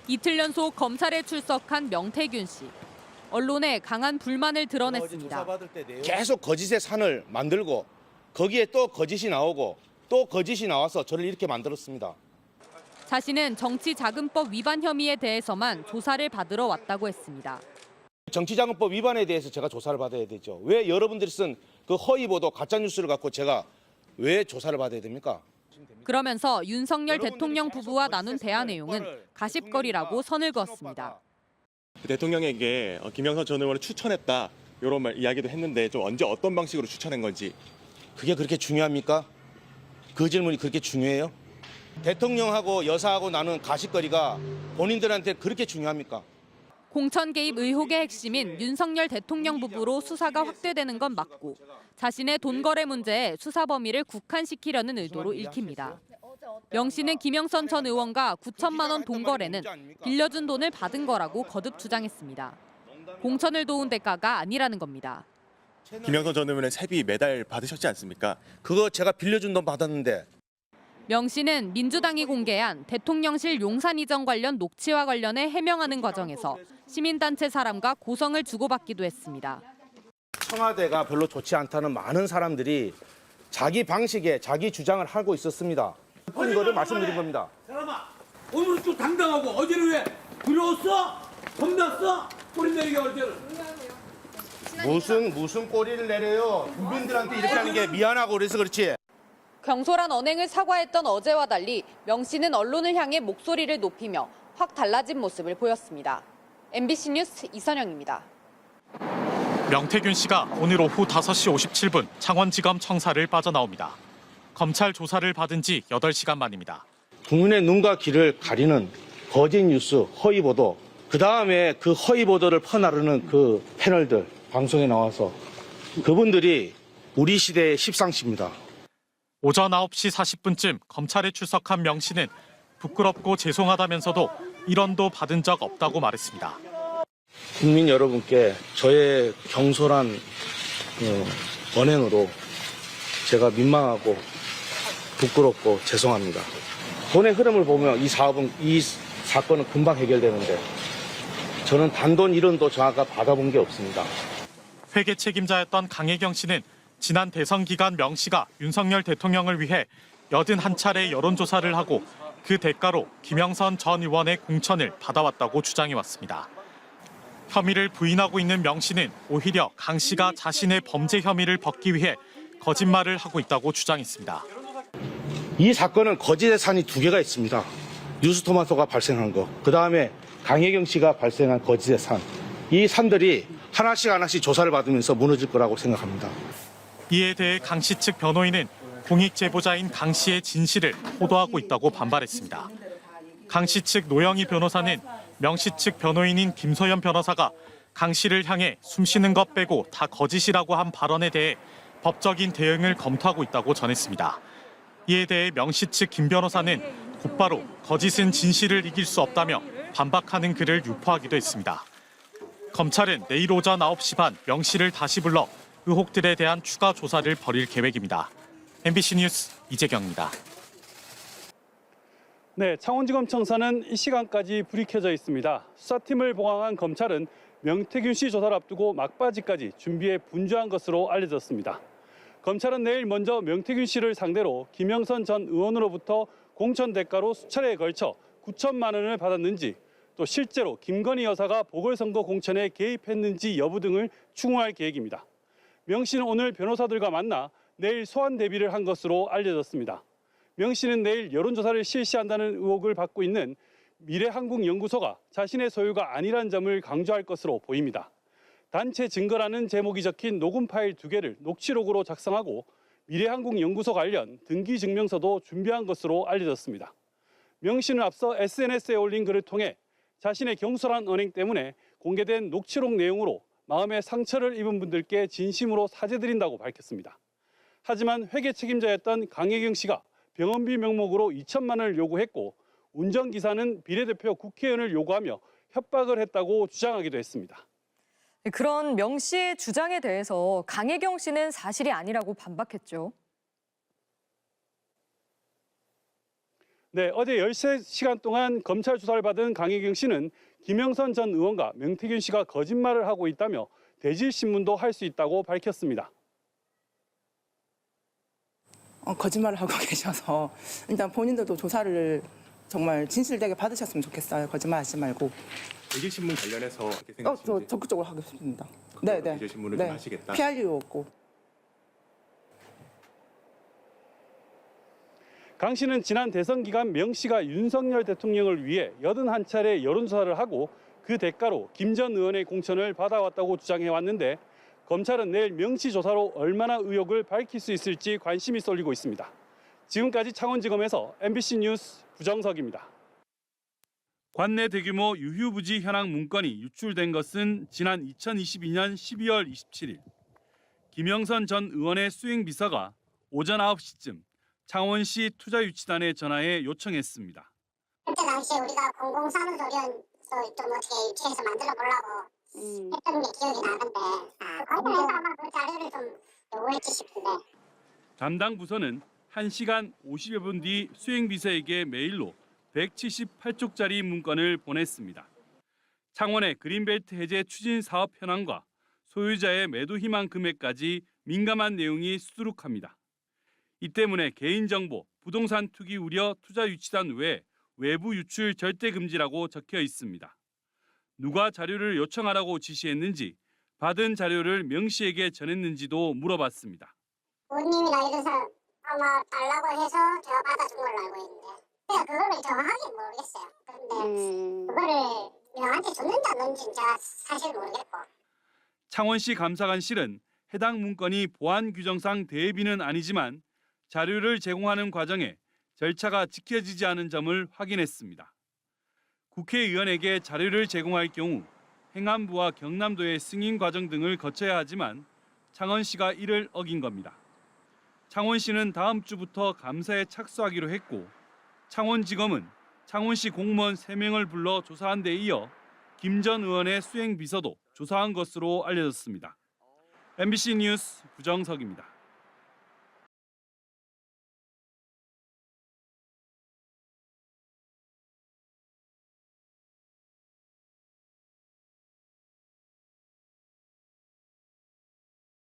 이틀 연속 검찰에 출석한 명태균 씨. 언론에 강한 불만을 드러냈습니다. 계속 거짓의 산을 만들고 거기에 또 거짓이 나오고 또 거짓이 나와서 저를 이렇게 만들었습니다. 자신은 정치자금법 위반 혐의에 대해서만 조사를 받으러 왔다고 했습니다. 정치자금법 위반에 대해서 제가 조사를 받아야 되죠. 왜 여러분들이 쓴 그 허위보도 가짜뉴스를 갖고 제가 왜 조사를 받아야 됩니까? 그러면서 윤석열 대통령 부부와 나눈 대화 내용은 가십거리라고 선을 그었습니다. 대통령에게 김영선 전 의원을 추천했다 이런 이야기도 했는데 좀 언제 어떤 방식으로 추천한 건지. 그게 그렇게 중요합니까? 그 질문이 그렇게 중요해요? 대통령하고 여사하고 나눈 가십거리가 본인들한테 그렇게 중요합니까? 공천 개입 의혹의 핵심인 윤석열 대통령 부부로 수사가 확대되는 건 맞고 자신의 돈 거래 문제에 수사 범위를 국한시키려는 의도로 읽힙니다. 명 씨는 김영선 전 의원과 9천만 원 돈 거래는 빌려준 돈을 받은 거라고 거듭 주장했습니다. 공천을 도운 대가가 아니라는 겁니다. 김영선 전 의원의 세비 매달 받으셨지 않습니까? 그거 제가 빌려준 돈 받았는데. 명 씨는 민주당이 공개한 대통령실 용산 이전 관련 녹취와 관련해 해명하는 과정에서 시민단체 사람과 고성을 주고받기도 했습니다. 청와대가 별로 좋지 않다는 많은 사람들이 자기 방식에 자기 주장을 하고 있었습니다. 그런 거를 말씀드린 겁니다. 사람아, 오늘은 좀 당당하고 어제는 왜 두려웠어? 겁났어? 꼬리 내리게 어제는. 무슨 꼬리를 내려요? 국민들한테 이렇게 하는 게 미안하고 그래서 그렇지. 경솔한 언행을 사과했던 어제와 달리 명 씨는 언론을 향해 목소리를 높이며 확 달라진 모습을 보였습니다. MBC 뉴스 이선영입니다. 명태균 씨가 오늘 오후 5시 57분 창원지검 청사를 빠져나옵니다. 검찰 조사를 받은 지 8시간 만입니다. 국민의 눈과 귀를 가리는 거짓 뉴스, 허위 보도, 그다음에 그 허위 보도를 퍼나르는 그 패널들 방송에 나와서 그분들이 우리 시대의 십상시입니다. 오전 9시 40분쯤 검찰에 출석한 명 씨는 부끄럽고 죄송하다면서도 1원도 받은 적 없다고 말했습니다. 국민 여러분께 저의 경솔한 언행으로 제가 민망하고 부끄럽고 죄송합니다. 돈의 흐름을 보면 이 사건은 금방 해결되는데 저는 단돈 1원도 저하가 받아본 게 없습니다. 회계 책임자였던 강혜경 씨는 지난 대선 기간 명 씨가 윤석열 대통령을 위해 81차례 여론조사를 하고 그 대가로 김영선 전 의원의 공천을 받아왔다고 주장해왔습니다. 혐의를 부인하고 있는 명 씨는 오히려 강 씨가 자신의 범죄 혐의를 벗기 위해 거짓말을 하고 있다고 주장했습니다. 이 사건은 거짓의 산이 2개가 있습니다. 뉴스토마토가 발생한 거, 그다음에 강혜경 씨가 발생한 거짓의 산. 이 산들이 하나씩 조사를 받으면서 무너질 거라고 생각합니다. 이에 대해 강 씨 측 변호인은 공익 제보자인 강 씨의 진실을 호도하고 있다고 반발했습니다. 강 씨 측 노영희 변호사는 명 씨 측 변호인인 김소연 변호사가 강 씨를 향해 숨쉬는 것 빼고 다 거짓이라고 한 발언에 대해 법적인 대응을 검토하고 있다고 전했습니다. 이에 대해 명 씨 측 김 변호사는 곧바로 거짓은 진실을 이길 수 없다며 반박하는 글을 유포하기도 했습니다. 검찰은 내일 오전 9시 반 명 씨를 다시 불러 의혹들에 대한 추가 조사를 벌일 계획입니다. MBC 뉴스 이재경입니다. 네, 창원지검 청사는 이 시간까지 불이 켜져 있습니다. 수사팀을 보강한 검찰은 명태균 씨 조사를 앞두고 막바지까지 준비에 분주한 것으로 알려졌습니다. 검찰은 내일 먼저 명태균 씨를 상대로 김영선 전 의원으로부터 공천 대가로 수차례에 걸쳐 9천만 원을 받았는지, 또 실제로 김건희 여사가 보궐선거 공천에 개입했는지 여부 등을 추궁할 계획입니다. 명 씨는 오늘 변호사들과 만나 내일 소환 대비를 한 것으로 알려졌습니다. 명 씨는 내일 여론조사를 실시한다는 의혹을 받고 있는 미래한국연구소가 자신의 소유가 아니란 점을 강조할 것으로 보입니다. 단체 증거라는 제목이 적힌 녹음 파일 2개를 녹취록으로 작성하고 미래한국연구소 관련 등기증명서도 준비한 것으로 알려졌습니다. 명 씨는 앞서 SNS에 올린 글을 통해 자신의 경솔한 언행 때문에 공개된 녹취록 내용으로 마음의 상처를 입은 분들께 진심으로 사죄드린다고 밝혔습니다. 하지만 회계 책임자였던 강혜경 씨가 병원비 명목으로 2천만 원을 요구했고 운전기사는 비례대표 국회의원을 요구하며 협박을 했다고 주장하기도 했습니다. 그런 명 씨의 주장에 대해서 강혜경 씨는 사실이 아니라고 반박했죠. 네, 어제 13시간 동안 검찰 수사를 받은 강혜경 씨는 김영선 전 의원과 명태균 씨가 거짓말을 하고 있다며 대질신문도 할 수 있다고 밝혔습니다. 거짓말을 하고 계셔서 일단 본인들도 조사를 정말 진실되게 받으셨으면 좋겠어요. 거짓말하지 말고. 대질신문 관련해서 어떻게 생각하시는지? 저 적극적으로 하겠습니다. 네. 대질신문을 좀 하시겠다. 피할 이유 없고. 강 씨는 지난 대선 기간 명 씨가 윤석열 대통령을 위해 81차례 여론조사를 하고 그 대가로 김 전 의원의 공천을 받아왔다고 주장해왔는데 검찰은 내일 명 씨 조사로 얼마나 의혹을 밝힐 수 있을지 관심이 쏠리고 있습니다. 지금까지 창원지검에서 MBC 뉴스 부정석입니다. 관내 대규모 유휴부지 현황 문건이 유출된 것은 지난 2022년 12월 27일. 김영선 전 의원의 수행 비서가 오전 9시쯤 창원시 투자유치단에 전화해 요청했습니다. 그때 당시에 우리가 공공사무소련 좀 어떻게 유치해서 만들어 보려고 했던 게 기억이 나는데 거기에서 아마 그 자료를 좀 요구했지 싶은데. 담당 부서는 1시간 50여 분 뒤 수행비서에게 메일로 178쪽짜리 문건을 보냈습니다. 창원의 그린벨트 해제 추진 사업 현황과 소유자의 매도 희망 금액까지 민감한 내용이 수두룩합니다. 이 때문에 개인정보, 부동산 투기 우려 투자 유치단 외에 외부 유출 절대 금지라고 적혀 있습니다. 누가 자료를 요청하라고 지시했는지, 받은 자료를 명 씨에게 전했는지도 물어봤습니다. 부모님이나 이런 사람 아마 달라고 해서 제가 받아준 걸로 알고 있는데 제가 그거를 정확하게 모르겠어요. 그런데 그거를 명한테 줬는지 안 줬는지는 제가 사실 모르겠고. 창원시 감사관실은 해당 문건이 보안 규정상 대비는 아니지만 자료를 제공하는 과정에 절차가 지켜지지 않은 점을 확인했습니다. 국회의원에게 자료를 제공할 경우 행안부와 경남도의 승인 과정 등을 거쳐야 하지만 창원시가 이를 어긴 겁니다. 창원시는 다음 주부터 감사에 착수하기로 했고 창원지검은 창원시 공무원 3명을 불러 조사한 데 이어 김 전 의원의 수행 비서도 조사한 것으로 알려졌습니다. MBC 뉴스 부정석입니다.